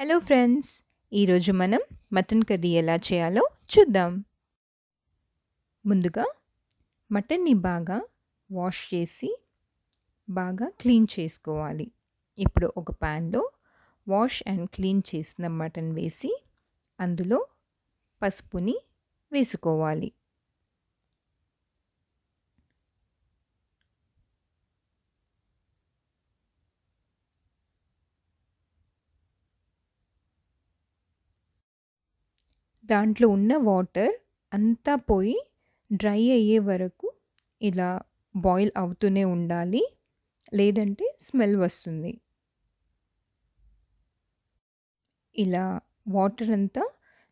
Hello friends, ఈరోజు మనం mutton curry ఎలా చేయాలో చూద్దాం. ముందుగా మటన్ని బాగా వాష్ చేసి బాగా క్లీన్ చేసుకోవాలి. ఇప్పుడు ఒక ప్యాన్లో వాష్ అండ్ క్లీన్ చేసిన మటన్ వేసి అందులో పసుపుని వేసుకోవాలి. దాంట్లో ఉన్న వాటర్ అంతా పోయి డ్రై అయ్యే వరకు ఇలా బాయిల్ అవుతూనే ఉండాలి. లేదంటే స్మెల్ వస్తుంది. ఇలా వాటర్ అంతా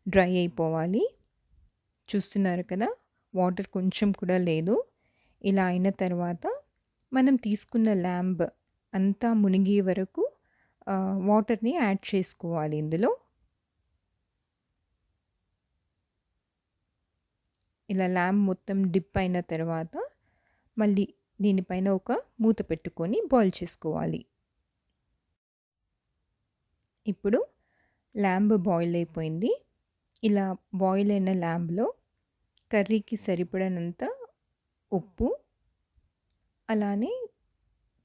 డ్రై అయిపోవాలి. చూస్తున్నారు కదా! వాటర్ కొంచెం కూడా లేదు. ఇలా అయిన తర్వాత మనం తీసుకున్న ల్యాంబ్ అంతా మునిగే వరకు వాటర్‌ని యాడ్ చేసుకోవాలి ఇందులో. ఇలా ల్యాంబ్ మొత్తం డిప్ అయిన తర్వాత మళ్ళీ దీనిపైన ఒక మూత పెట్టుకొని బాయిల్ చేసుకోవాలి. ఇప్పుడు ల్యాంబ్ బాయిల్ అయిపోయింది. ఇలా బాయిల్ అయిన ల్యాంబ్‌లో కర్రీకి సరిపడనంత ఉప్పు, అలానే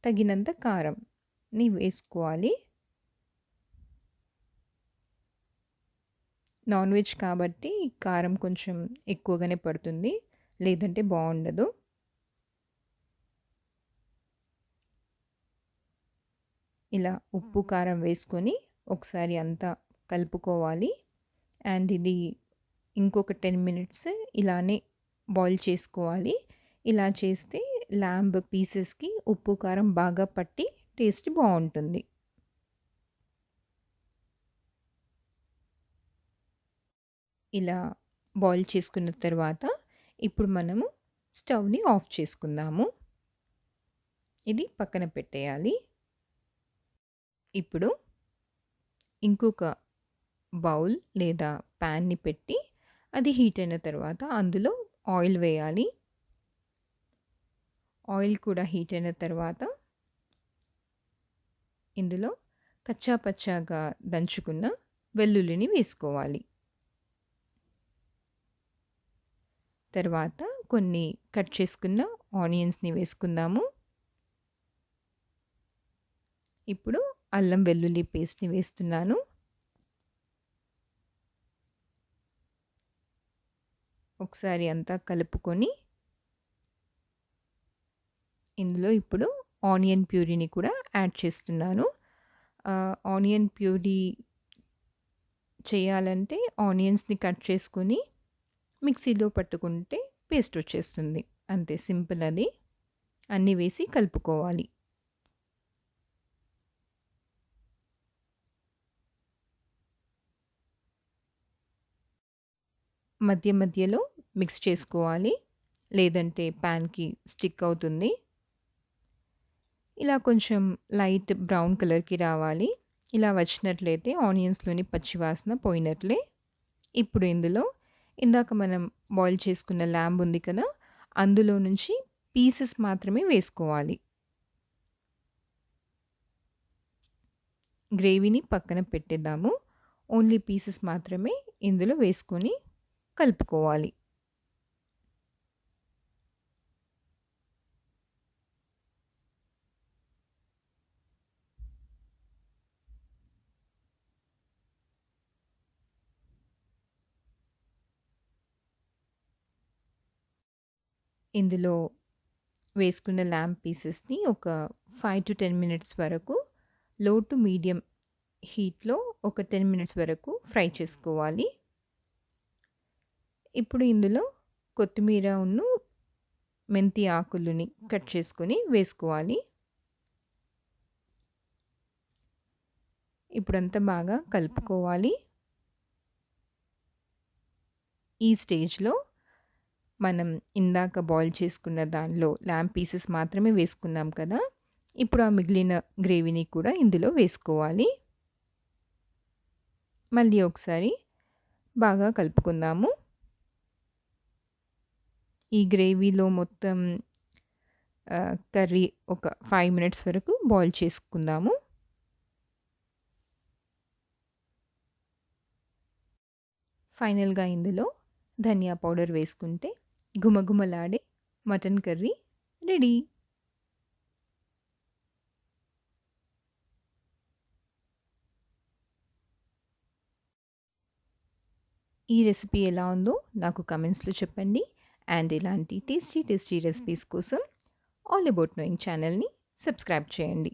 తగినంత కారంని వేసుకోవాలి. నాన్ వెజ్ కాబట్టి కారం కొంచెం ఎక్కువగానే పడుతుంది. లేదంటే బావుండదు. ఇలా ఉప్పు, కారం వేసుకొని ఒకసారి అంతా కలుపుకోవాలి. అండ్ ఇది ఇంకొక 10 మినిట్స్ ఇలానే బాయిల్ చేసుకోవాలి. ఇలా చేస్తే ల్యాంబ్ పీసెస్‌కి ఉప్పు, కారం బాగా పట్టి టేస్ట్ బావుంటుంది. ఇలా బాయిల్ చేసుకున్న తర్వాత ఇప్పుడు మనము స్టవ్‌ని ఆఫ్ చేసుకుందాము. ఇది పక్కన పెట్టేయాలి. ఇప్పుడు ఇంకొక బౌల్ లేదా ప్యాన్‌ని పెట్టి అది హీట్ అయిన తర్వాత అందులో ఆయిల్ వేయాలి. ఆయిల్ కూడా హీట్ అయిన తర్వాత ఇందులో కచ్చా పచ్చాగా దంచుకున్న వెల్లుల్లిని వేసుకోవాలి. తర్వాత కొన్ని కట్ చేసుకున్న ఆనియన్స్‌ని వేసుకుందాము. ఇప్పుడు అల్లం వెల్లుల్లి పేస్ట్‌ని వేస్తున్నాను. ఒకసారి అంతా కలుపుకొని ఇందులో ఇప్పుడు ఆనియన్ ప్యూరీని కూడా యాడ్ చేస్తున్నాను. ఆనియన్ ప్యూరీ చేయాలంటే ఆనియన్స్‌ని కట్ చేసుకొని మిక్సీలో పట్టుకుంటే పేస్ట్ వచ్చేస్తుంది. అంతే సింపుల్ అది. అన్నీ వేసి కలుపుకోవాలి. మధ్య మధ్యలో మిక్స్ చేసుకోవాలి. లేదంటే ప్యాన్‌కి స్టిక్ అవుతుంది. ఇలా కొంచెం లైట్ బ్రౌన్ కలర్‌కి రావాలి. ఇలా వచ్చినట్లయితే ఆనియన్స్‌లోని పచ్చి వాసన పోయినట్లే. ఇప్పుడు ఇందులో ఇందాక మనం బాయిల్ చేసుకున్న ల్యాంబ్ ఉంది కదా! అందులో నుంచి పీసెస్ మాత్రమే వేసుకోవాలి. గ్రేవీని పక్కన పెట్టేద్దాము. ఓన్లీ పీసెస్ మాత్రమే ఇందులో వేసుకొని కలుపుకోవాలి. ఇందులో వేసుకున్న ల్యాంబ్ పీసెస్‌ని ఒక 5-10 మినిట్స్ వరకు లో టు మీడియం హీట్‌లో ఒక 10 మినిట్స్ వరకు ఫ్రై చేసుకోవాలి. ఇప్పుడు ఇందులో కొత్తిమీరను, మెంతి ఆకులని కట్ చేసుకొని వేసుకోవాలి. ఇప్పుడంతా బాగా కలుపుకోవాలి. ఈ స్టేజ్‌లో మనం ఇందాక బాయిల్ చేసుకున్న దానిలో ల్యాంబ్ పీసెస్ మాత్రమే వేసుకున్నాం కదా! ఇప్పుడు ఆ మిగిలిన గ్రేవీని కూడా ఇందులో వేసుకోవాలి. మళ్ళీ ఒకసారి బాగా కలుపుకుందాము. ఈ గ్రేవీలో మొత్తం కర్రీ ఒక 5 మినిట్స్ వరకు బాయిల్ చేసుకుందాము. ఫైనల్‌గా ఇందులో ధనియా పౌడర్ వేసుకుంటే గుమగుమలాడే మటన్ కర్రీ రెడీ. ఈ రెసిపీ ఎలా ఉందో నాకు కామెంట్స్‌లో చెప్పండి. అండ్ ఇలాంటి టేస్టీ రెసిపీస్ కోసం ఆల్ అబౌట్ నోయింగ్ ఛానల్‌ని సబ్స్క్రైబ్ చేయండి.